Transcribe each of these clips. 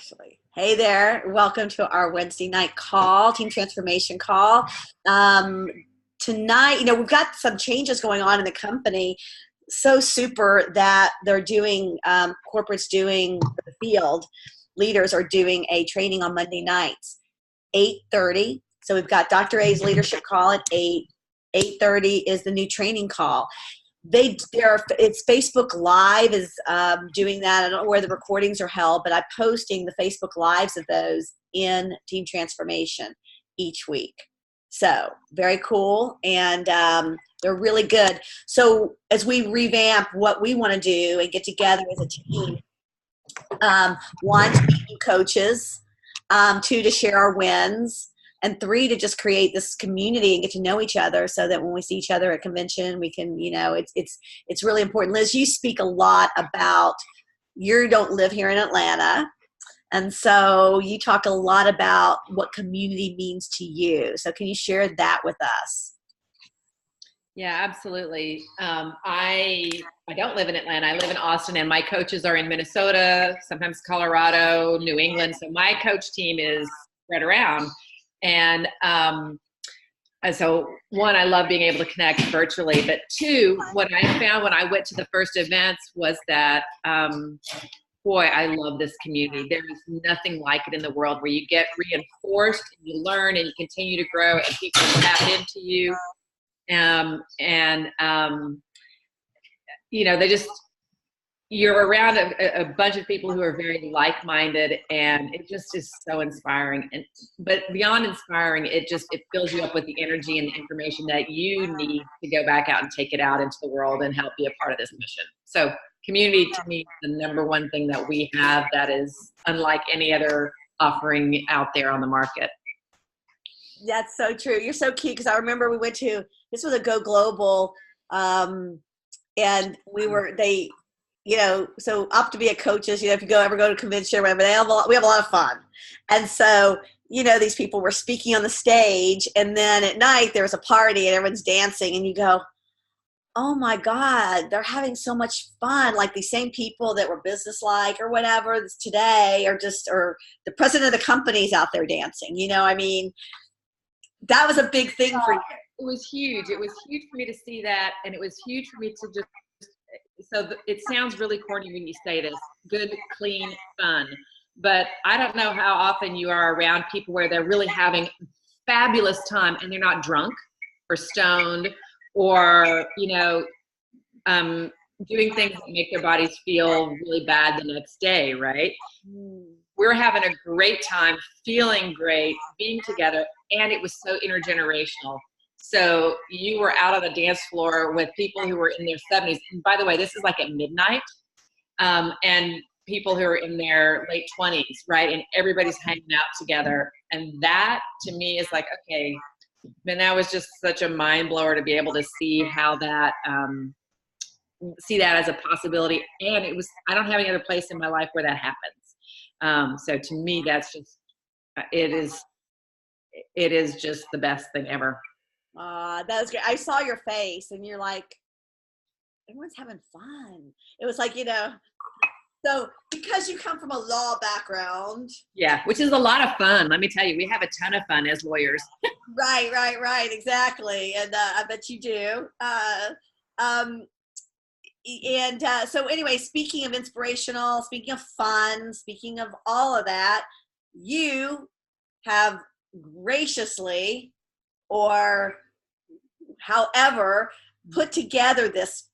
actually. Hey there. Welcome to our Wednesday night call, team transformation call. Um, Tonight, we've got some changes going on in the company. So super that they're doing, corporates doing the field, leaders are doing a training on Monday nights, 8:30. So we've got Dr. A's leadership call at 8. 8:30 is the new training call. It's Facebook Live is doing that. I don't know where the recordings are held, but I'm posting the Facebook Lives of those in Team Transformation each week. So very cool, and they're really good. So as we revamp what we want to do and get together as a team, one, to meet new coaches, two, to share our wins, and three, to just create this community and get to know each other so that when we see each other at convention, we can, it's really important. Liz, you speak a lot about, you don't live here in Atlanta, and so you talk a lot about what community means to you. So can you share that with us? Yeah, absolutely. I don't live in Atlanta. I live in Austin, and my coaches are in Minnesota, sometimes Colorado, New England. So my coach team is spread around. And so one, I love being able to connect virtually. But two, what I found when I went to the first events was that, boy, I love this community. There is nothing like it in the world where you get reinforced and you learn and you continue to grow and people tap into you. You're around a bunch of people who are very like-minded, and it just is so inspiring. But beyond inspiring, it fills you up with the energy and the information that you need to go back out and take it out into the world and help be a part of this mission. So community, to me, is the number one thing that we have that is unlike any other offering out there on the market. That's so true. You're so cute, because I remember we went to, this was a Go Global, and so Optavia coaches, if you ever go to a convention or whatever, we have a lot of fun. And so, these people were speaking on the stage, and then at night there was a party and everyone's dancing, and you go, oh my God, they're having so much fun. Like these same people that were business-like or whatever today, or the president of the company's out there dancing, that was a big thing for you. It was huge. It was huge for me to see that. And it was huge for me to just, it sounds really corny when you say this, good, clean, fun. But I don't know how often you are around people where they're really having fabulous time and they're not drunk or stoned or, doing things that make their bodies feel really bad the next day, right? We're having a great time, feeling great, being together, and it was so intergenerational. So you were out on the dance floor with people who were in their 70s. And by the way, this is like at midnight, and people who are in their late 20s, right? And everybody's hanging out together. And that, to me, is like, okay, and that was just such a mind blower to be able to see how that, see that as a possibility. And I don't have any other place in my life where that happens. So to me, that's just, it is just the best thing ever. That was great. I saw your face and you're like, everyone's having fun. It was like, so because you come from a law background. Yeah, which is a lot of fun. Let me tell you, we have a ton of fun as lawyers. Right. Exactly. And I bet you do. So anyway, speaking of inspirational, speaking of fun, speaking of all of that, you have graciously, or however, put together this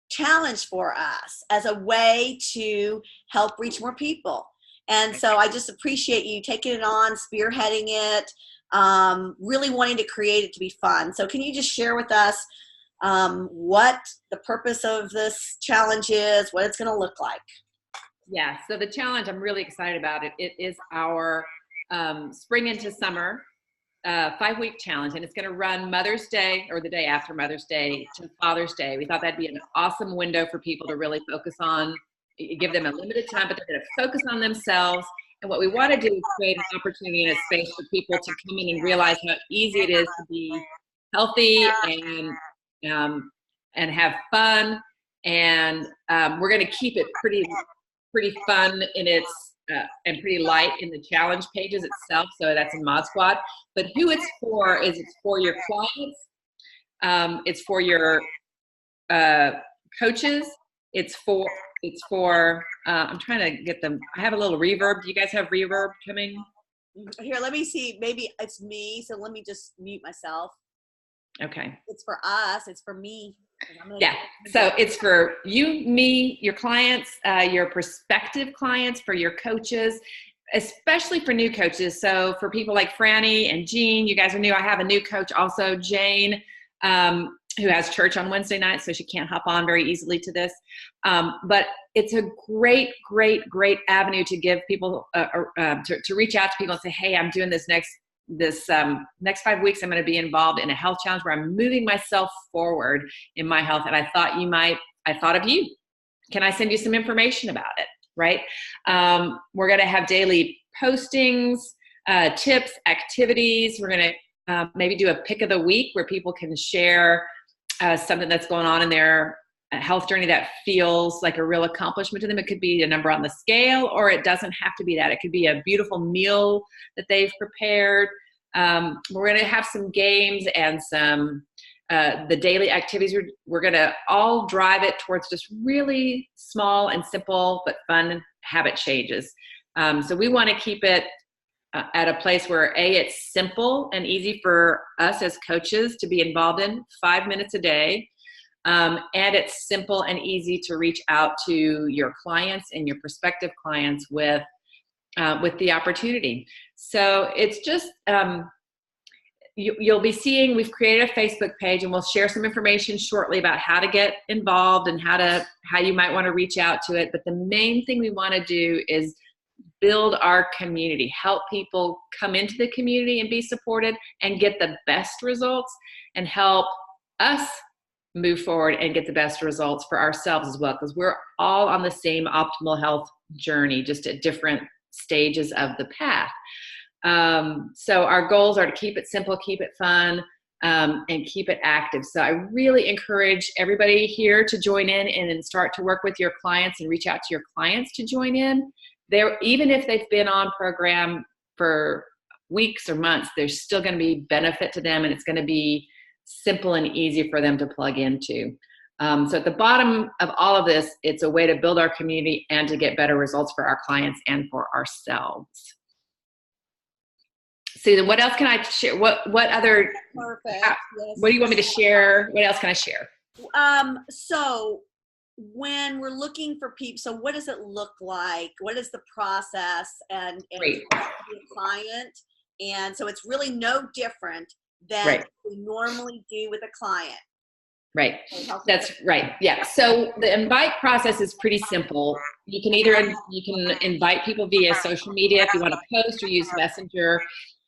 challenge for us as a way to help reach more people. And so I just appreciate you taking it on, spearheading it, really wanting to create it to be fun. So can you just share with us what the purpose of this challenge is, what it's going to look like? Yeah, so the challenge, I'm really excited about it. It is our spring into summer 5-week challenge, and it's going to run Mother's Day, or the day after Mother's Day, to Father's Day. We thought that'd be an awesome window for people to really focus on, give them a limited time, but they're going to focus on themselves. And what we want to do is create an opportunity and a space for people to come in and realize how easy it is to be healthy and have fun. And we're going to keep it pretty fun in its and pretty light in the challenge pages itself. So that's in Mod Squad. But who it's for is it's for your clients. It's for your coaches. It's for I'm trying to get them. I have a little reverb. Do you guys have reverb coming? Here, let me see. Maybe it's me. So let me just mute myself. Okay. It's for us. It's for me. Yeah. So it's for you, me, your clients, your prospective clients, for your coaches, especially for new coaches. So for people like Franny and Jean, you guys are new. I have a new coach also, Jane, who has church on Wednesday night, so she can't hop on very easily to this. But it's a great, great, great avenue to give people, to reach out to people and say, hey, I'm doing this next 5 weeks, I'm going to be involved in a health challenge where I'm moving myself forward in my health. And I thought of you. Can I send you some information about it? Right. We're going to have daily postings, tips, activities. We're going to maybe do a pick of the week where people can share something that's going on in their health journey that feels like a real accomplishment to them. It could be a number on the scale, or it doesn't have to be that. It could be a beautiful meal that they've prepared. We're going to have some games and some the daily activities. We're going to all drive it towards just really small and simple but fun habit changes. So we want to keep it at a place where it's simple and easy for us as coaches to be involved in, 5 minutes a day. And it's simple and easy to reach out to your clients and your prospective clients with the opportunity. So it's just, you'll be seeing, we've created a Facebook page, and we'll share some information shortly about how to get involved and how you might want to reach out to it. But the main thing we want to do is build our community, help people come into the community and be supported and get the best results, and help us move forward and get the best results for ourselves as well, because we're all on the same optimal health journey, just at different stages of the path. So our goals are to keep it simple, keep it fun, and keep it active. So I really encourage everybody here to join in and start to work with your clients and reach out to your clients to join in. Even if they've been on program for weeks or months, there's still going to be benefit to them, and it's going to be simple and easy for them to plug into. So at the bottom of all of this, it's a way to build our community and to get better results for our clients and for ourselves. Susan, what else can I share? What other? Perfect. Yes. What do you want me to share? What else can I share? So when we're looking for people, so what does it look like? What is the process and Great. a client? And so it's really no different than Right. we normally do with a client. Right. That's right. Yeah. So the invite process is pretty simple. You can invite people via social media if you want to post or use Messenger.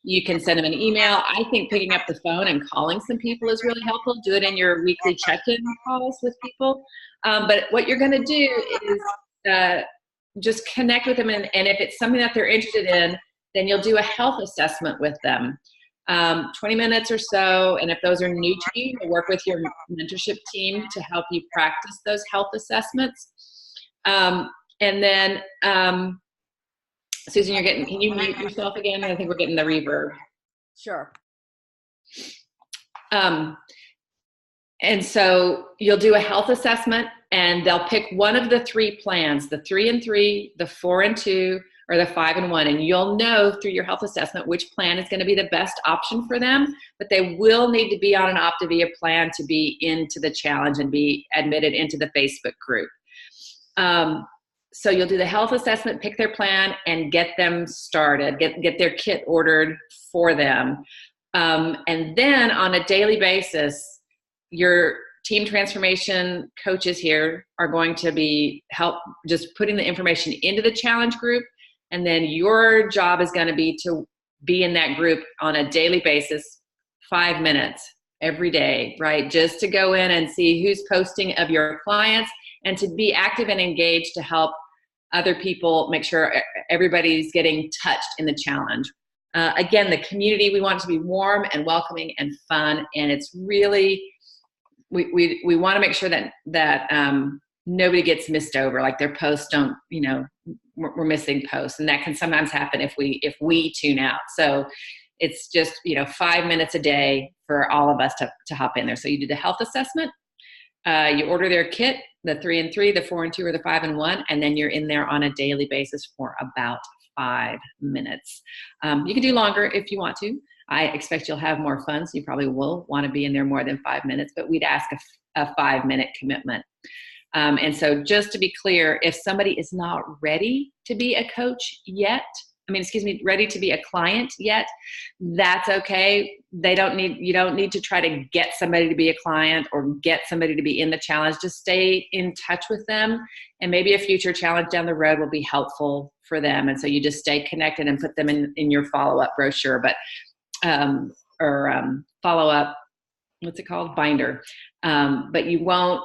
You can send them an email. I think picking up the phone and calling some people is really helpful. Do it in your weekly check-in calls with people. But what you're going to do is just connect with them. And if it's something that they're interested in, then you'll do a health assessment with them. 20 minutes or so. And if those are new to you, you'll work with your mentorship team to help you practice those health assessments. And then, Susan, can you mute yourself again? I think we're getting the reverb. Sure. And so you'll do a health assessment, and they'll pick one of the 3 plans, the 3 and 3, the 4 and 2, or the 5 and 1. And you'll know through your health assessment which plan is going to be the best option for them, but they will need to be on an Optavia plan to be into the challenge and be admitted into the Facebook group. So you'll do the health assessment, pick their plan, and get them started, get their kit ordered for them. And then on a daily basis, your team transformation coaches here are going to be just putting the information into the challenge group. And then your job is going to be in that group on a daily basis, 5 minutes every day, right? Just to go in and see who's posting of your clients, and to be active and engaged to help other people make sure everybody's getting touched in the challenge. Again, the community, we want it to be warm and welcoming and fun. And it's really, we want to make sure that nobody gets missed over, like their posts don't, we're missing posts, and that can sometimes happen if we tune out. So it's just 5 minutes a day for all of us to hop in there. So you do the health assessment, you order their kit, the 3 and 3, the 4 and 2, or the 5 and 1, and then you're in there on a daily basis for about 5 minutes. You can do longer if you want to. I expect you'll have more fun, so you probably will want to be in there more than 5 minutes, but we'd ask a 5-minute commitment. And so just to be clear, if somebody is not ready to be a coach yet, ready to be a client yet, that's okay. You don't need to try to get somebody to be a client or get somebody to be in the challenge. Just stay in touch with them, and maybe a future challenge down the road will be helpful for them. And so you just stay connected and put them in your follow-up brochure, follow-up, what's it called? Binder. But you'll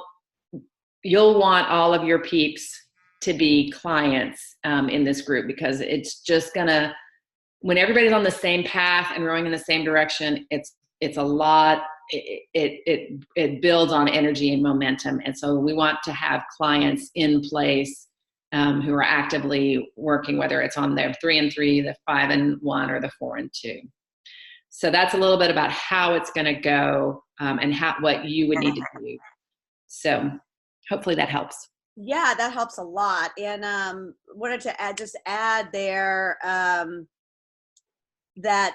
want all of your peeps to be clients in this group, because it's just when everybody's on the same path and rowing in the same direction, it's a lot. It builds on energy and momentum. And so we want to have clients in place who are actively working, whether it's on their 3 and 3, the 5 and 1, or the 4 and 2. So that's a little bit about how it's going to go and what you would need to do. So hopefully that helps. Yeah, that helps a lot. And wanted to add there that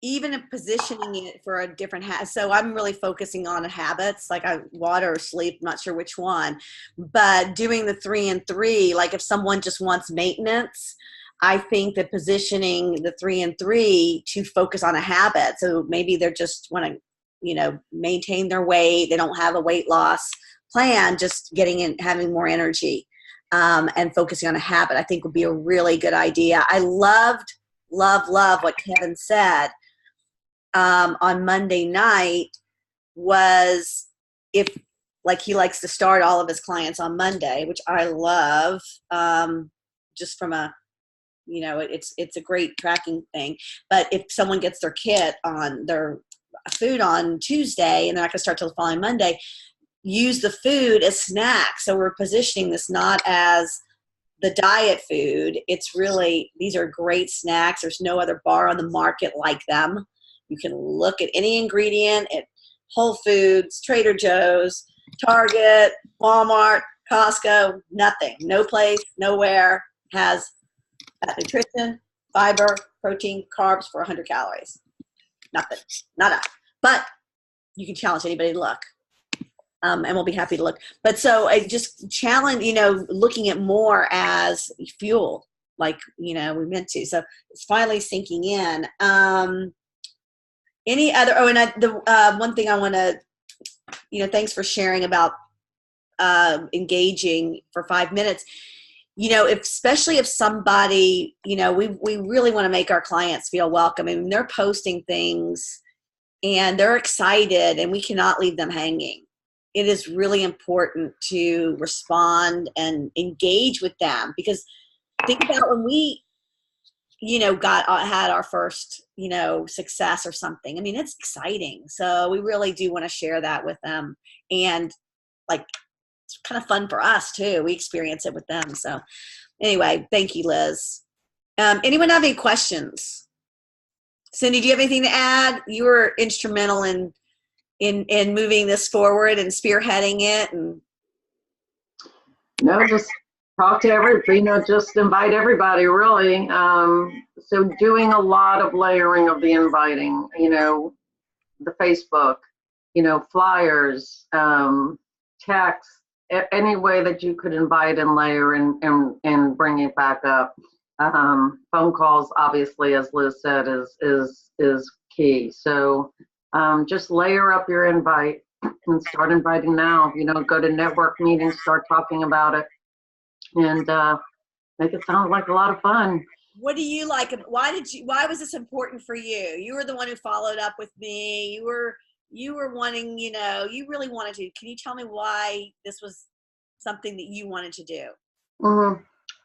even in positioning it for a different so I'm really focusing on habits, like water or sleep, not sure which one, but doing the 3 and 3, like if someone just wants maintenance, I think that positioning the 3 and 3 to focus on a habit. So maybe they're just want to, maintain their weight. They don't have a weight loss plan, just getting in, having more energy, and focusing on a habit, I think would be a really good idea. I love what Kevin said on Monday night, was he likes to start all of his clients on Monday, which I love, just from a, it's a great tracking thing. But if someone gets their kit on their food on Tuesday and they're not going to start till the following Monday, use the food as snacks. So we're positioning this not as the diet food. It's really, these are great snacks. There's no other bar on the market like them. You can look at any ingredient at Whole Foods, Trader Joe's, Target, Walmart, Costco, nothing. No place, nowhere has that nutrition, fiber, protein, carbs for 100 calories. Nothing. Nada. But you can challenge anybody to look. And we'll be happy to look. But so I just challenge, looking at more as fuel, like, we meant to. So it's finally sinking in. Any other, one thing I want to, thanks for sharing about engaging for 5 minutes. Especially if somebody, we really want to make our clients feel welcome. I mean, they're posting things and they're excited and we cannot leave them hanging. It is really important to respond and engage with them, because think about when we, had our first, success or something. I mean, it's exciting. So we really do want to share that with them, and it's kind of fun for us too. We experience it with them. So anyway, thank you, Liz. Anyone have any questions? Cindy, do you have anything to add? You were instrumental in moving this forward and spearheading it. And no, just talk to everybody, just invite everybody, really. So doing a lot of layering of the inviting, the Facebook, flyers, text, any way that you could invite and layer and bring it back up. Phone calls, obviously, as Liz said, is key. So just layer up your invite and start inviting now. Go to network meetings, start talking about it, and make it sound like a lot of fun. What do you like? Why was this important for you? You were the one who followed up with me. You were wanting, you really wanted to. Can you tell me why this was something that you wanted to do? Mm-hmm.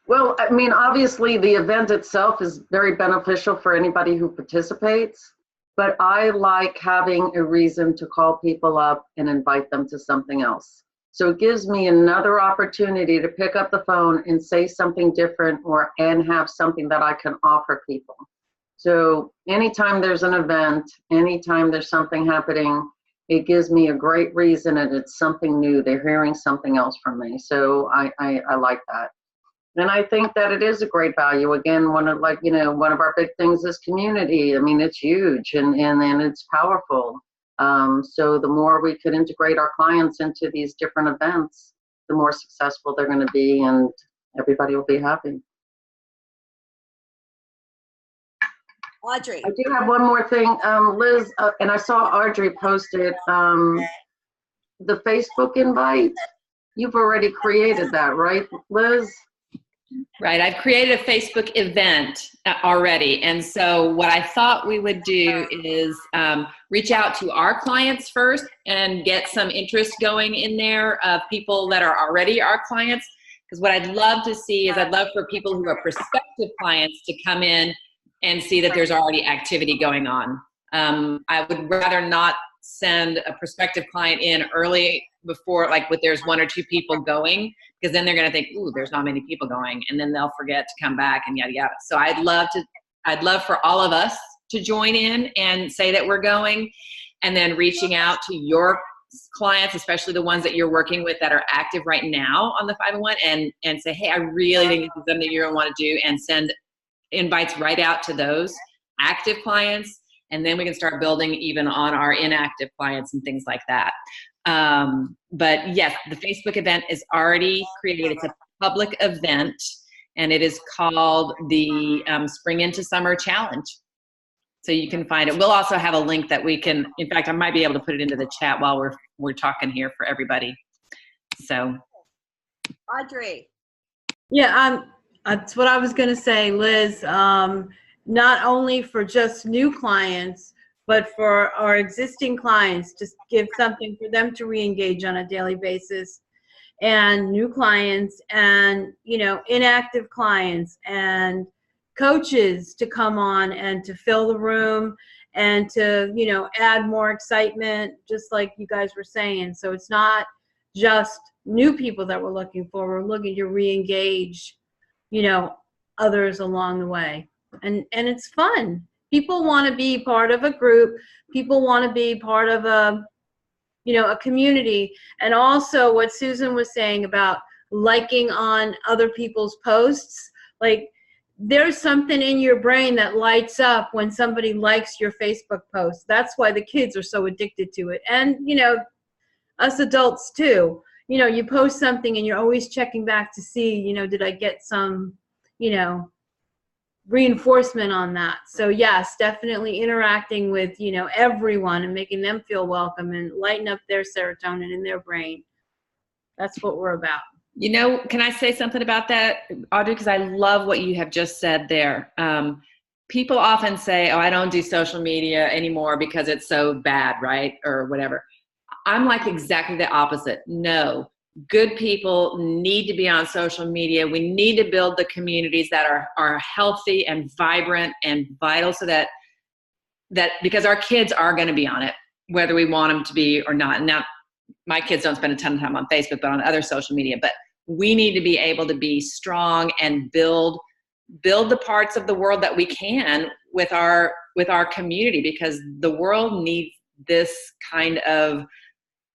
Well, I mean, obviously the event itself is very beneficial for anybody who participates, but I like having a reason to call people up and invite them to something else. So it gives me another opportunity to pick up the phone and say something different and have something that I can offer people. So anytime there's an event, anytime there's something happening, it gives me a great reason and it's something new. They're hearing something else from me. So I like that. And I think that it is a great value. Again, one of our big things is community. I mean, it's huge and it's powerful. So the more we could integrate our clients into these different events, the more successful they're going to be and everybody will be happy. Audrey. I do have one more thing, Liz, and I saw Audrey posted the Facebook invite. You've already created that, right, Liz? Right. I've created a Facebook event already. And so what I thought we would do is reach out to our clients first and get some interest going in there of people that are already our clients. Because what I'd love to see is I'd love for people who are prospective clients to come in and see that there's already activity going on. I would rather not send a prospective client in early before, like with there's 1 or 2 people going, because then they're going to think, ooh, there's not many people going, and then they'll forget to come back and yada yada. So I'd love for all of us to join in and say that we're going, and then reaching out to your clients, especially the ones that you're working with that are active right now on the 501, and say, hey, I really think this is something you're going to want to do, and send invites right out to those active clients. And then we can start building even on our inactive clients and things like that. But yes, the Facebook event is already created. It's a public event, and it is called the Spring into Summer Challenge. So you can find it. We'll also have a link that we can, in fact, I might be able to put it into the chat while we're talking here for everybody. So. Audrey. Yeah, that's what I was going to say, Liz. Not only for just new clients, but for our existing clients, just give something for them to re-engage on a daily basis, and new clients, and inactive clients, and coaches to come on and to fill the room and to add more excitement, just like you guys were saying. So it's not just new people that we're looking for. We're looking to re-engage others along the way. And it's fun. People want to be part of a group. People want to be part of a community. And also what Susan was saying about liking on other people's posts, like there's something in your brain that lights up when somebody likes your Facebook post. That's why the kids are so addicted to it. And, us adults too. You post something and you're always checking back to see, did I get some, reinforcement on that. So yes, definitely interacting with, everyone and making them feel welcome and lighten up their serotonin in their brain. That's what we're about. Can I say something about that, Audrey? Because I love what you have just said there. People often say, oh, I don't do social media anymore because it's so bad, right? Or whatever. I'm like exactly the opposite. No. Good people need to be on social media. We need to build the communities that are healthy and vibrant and vital, so that because our kids are going to be on it, whether we want them to be or not. Now, my kids don't spend a ton of time on Facebook, but on other social media. But we need to be able to be strong and build the parts of the world that we can with our community, because the world needs this kind of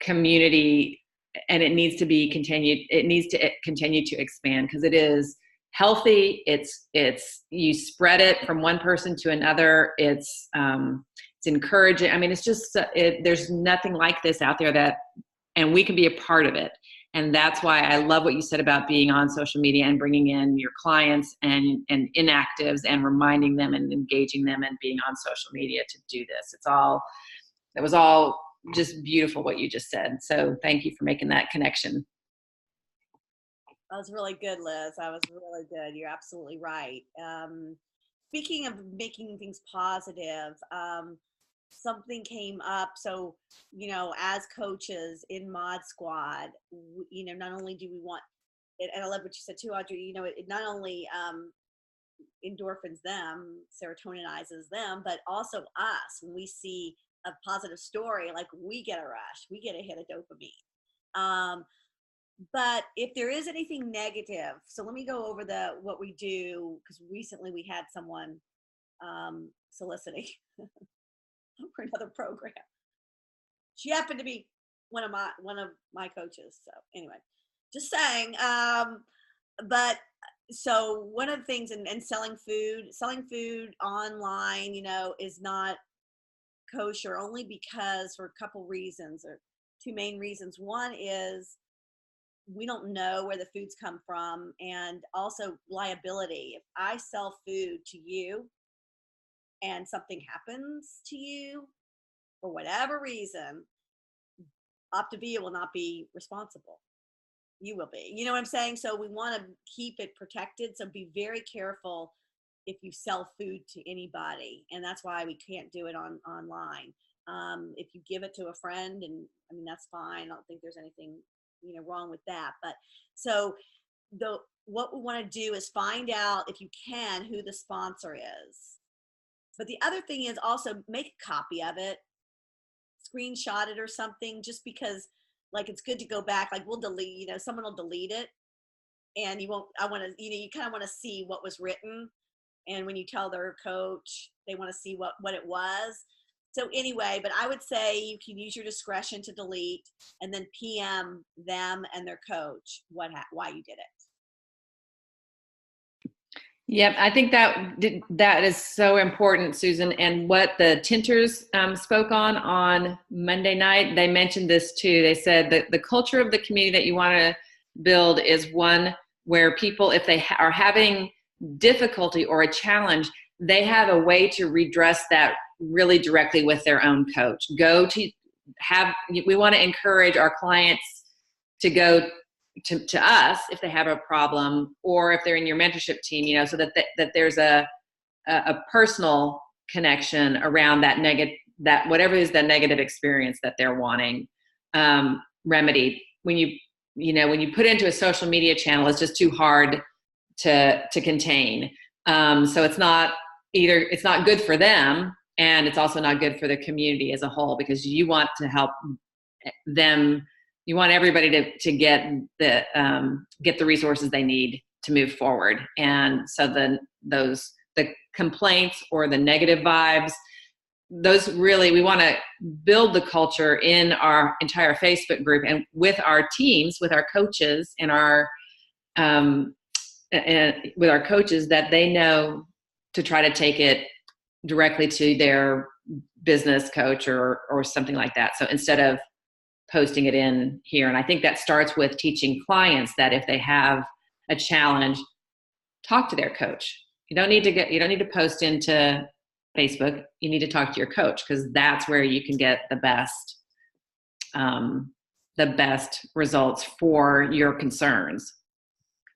community. And it needs to be continued. It needs to continue to expand because it is healthy. It's you spread it from one person to another. It's encouraging. I mean, it's just there's nothing like this out there and we can be a part of it. And that's why I love what you said about being on social media and bringing in your clients and inactives and reminding them and engaging them and being on social media to do this. It was all just beautiful what you just said. So thank you for making that connection. That was really good, Liz. That was really good. You're absolutely right. Speaking of making things positive, something came up. So, as coaches in Mod Squad, not only do we want it, and I love what you said too, Audrey, it not only endorphins them, serotoninizes them, but also us. When we see a positive story, like we get a rush, we get a hit of dopamine. But if there is anything negative, so let me go over what we do, because recently we had someone soliciting for another program. She happened to be one of my coaches. So anyway, just saying. But so one of the things, and selling food online, is not kosher, only because, for a couple reasons, or two main reasons. One is we don't know where the foods come from, and also liability. If I sell food to you and something happens to you for whatever reason, Optavia will not be responsible. You will be. You know what I'm saying? So we want to keep it protected. So be very careful if you sell food to anybody, and that's why we can't do it online. If you give it to a friend, and I mean, that's fine. I don't think there's anything wrong with that. But so what we want to do is find out, if you can, who the sponsor is. But the other thing is also make a copy of it, screenshot it or something, just because, like, it's good to go back. Like, we'll delete, someone will delete it, and you kind of want to see what was written. And when you tell their coach, they want to see what it was. So anyway, but I would say you can use your discretion to delete, and then PM them and their coach why you did it. Yep, I think that is so important, Susan. And what the Tinters spoke on Monday night, they mentioned this too. They said that the culture of the community that you want to build is one where people, if they are having difficulty or a challenge, they have a way to redress that really directly with their own coach. We want to encourage our clients to go to us if they have a problem, or if they're in your mentorship team, so that there's a personal connection around that whatever is the negative experience that they're wanting remedied. When you put it into a social media channel, it's just too hard to contain. So it's not good for them, and it's also not good for the community as a whole, because you want to help them. You want everybody to get the resources they need to move forward. And so the complaints or the negative vibes, those really, we want to build the culture in our entire Facebook group and with our teams, with our coaches and with our coaches, that they know to try to take it directly to their business coach or something like that. So instead of posting it in here. And I think that starts with teaching clients that if they have a challenge, talk to their coach. You don't need to post into Facebook. You need to talk to your coach, because that's where you can get the best results for your concerns.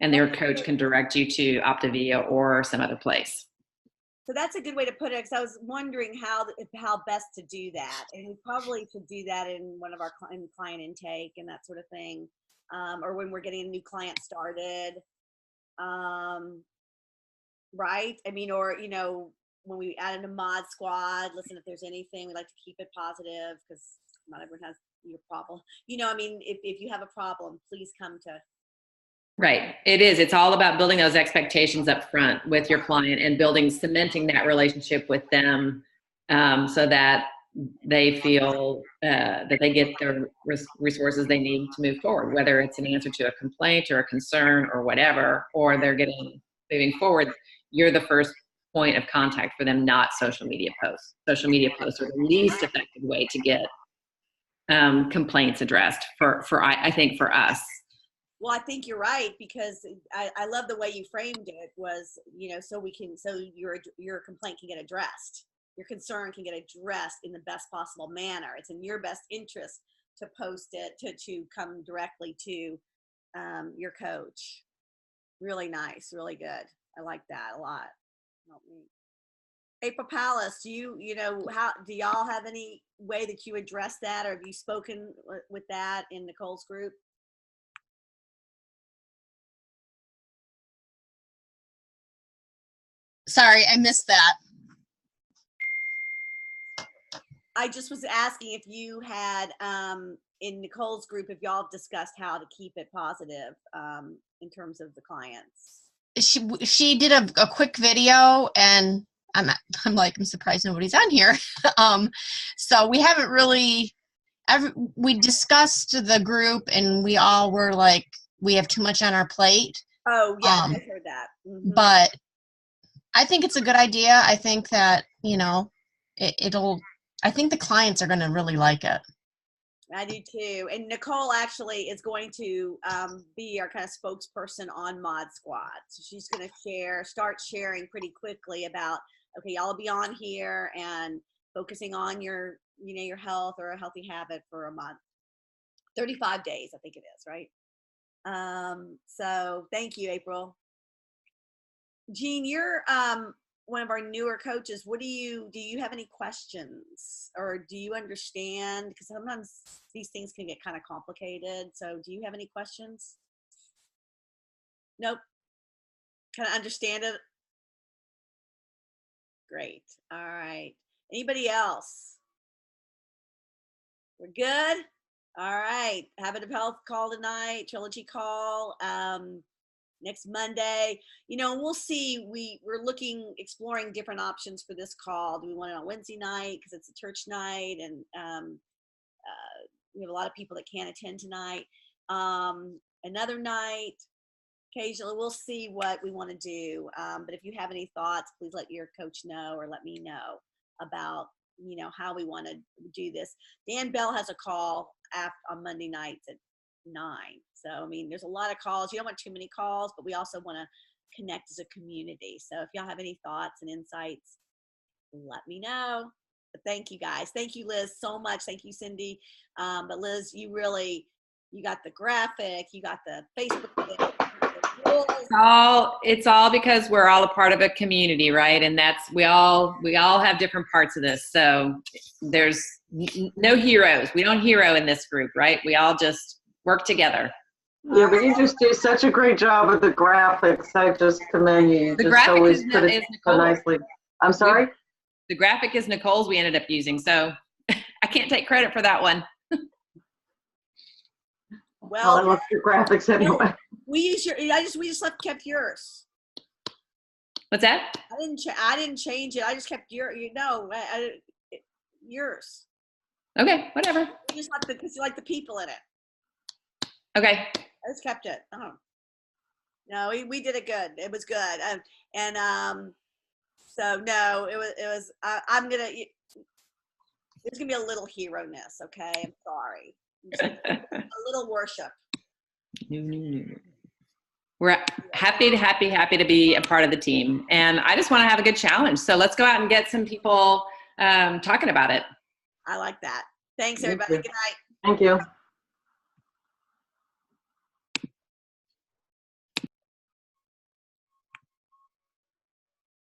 And their coach can direct you to Optavia or some other place. So that's a good way to put it, because I was wondering how best to do that. And we probably should do that in one of our client intake and that sort of thing, or when we're getting a new client started, right? I mean, or, when we add in a mod squad, listen, if there's anything, we like to keep it positive, because not everyone has your problem. I mean, if you have a problem, please come to. Right. It is. It's all about building those expectations up front with your client and cementing that relationship with them, so that they feel that they get the resources they need to move forward, whether it's an answer to a complaint or a concern or whatever, or they're moving forward. You're the first point of contact for them, not social media posts. Social media posts are the least effective way to get complaints addressed I think for us. Well, I think you're right, because I love the way you framed it, was, so your complaint can get addressed. Your concern can get addressed in the best possible manner. It's in your best interest to post it, to come directly to your coach. Really nice, really good. I like that a lot. Help me. April Palace, do how do y'all have any way that you address that, or have you spoken with that in Nicole's group? Sorry, I missed that. I just was asking if you had in Nicole's group, if y'all have discussed how to keep it positive in terms of the clients. She did a quick video, and I'm surprised nobody's on here. So we haven't really we discussed the group, and we all were like, we have too much on our plate. Oh yeah, I heard that. Mm-hmm. But I think it's a good idea. I think that, I think the clients are going to really like it. I do too. And Nicole actually is going to be our kind of spokesperson on Mod Squad. So she's going to start sharing pretty quickly about, okay, y'all be on here and focusing on your health or a healthy habit for a month. 35 days, I think it is, right? So thank you, April. Jean, you're one of our newer coaches. Do you have any questions, or do you understand? Because sometimes these things can get kind of complicated. So do you have any questions? Nope. Kind of understand it? Great. All right. Anybody else? We're good? All right. Habit of Health call tonight, trilogy call. Next Monday, we'll see. We're exploring different options for this call. Do we want it on Wednesday night because it's a church night, and we have a lot of people that can't attend tonight. Another night, occasionally, we'll see what we want to do. But if you have any thoughts, please let your coach know or let me know about how we want to do this. Dan Bell has a call on Monday nights at 9. So, there's a lot of calls. You don't want too many calls, but we also want to connect as a community. So if y'all have any thoughts and insights, let me know. But thank you guys. Thank you, Liz, so much. Thank you, Cindy. But Liz, you got the graphic, you got the Facebook. It's all because we're all a part of a community, right? And we all have different parts of this. So there's no heroes. We don't hero in this group, right? We all just work together. Yeah, but you just do such a great job with the graphics. I just commend you. The graphic is so nicely. I'm sorry? The graphic is Nicole's we ended up using, so I can't take credit for that one. Well, I love your graphics anyway. We just kept yours. What's that? I didn't change it. I just kept yours. Okay, whatever. You just because you like the people in it. Okay. I just kept it. Oh. No, we did it good. It was good. So no, it was, there's going to be a little hero-ness. Okay. I'm sorry. A little worship. We're happy to be a part of the team. And I just want to have a good challenge. So let's go out and get some people talking about it. I like that. Thanks everybody. Good night. Thank you.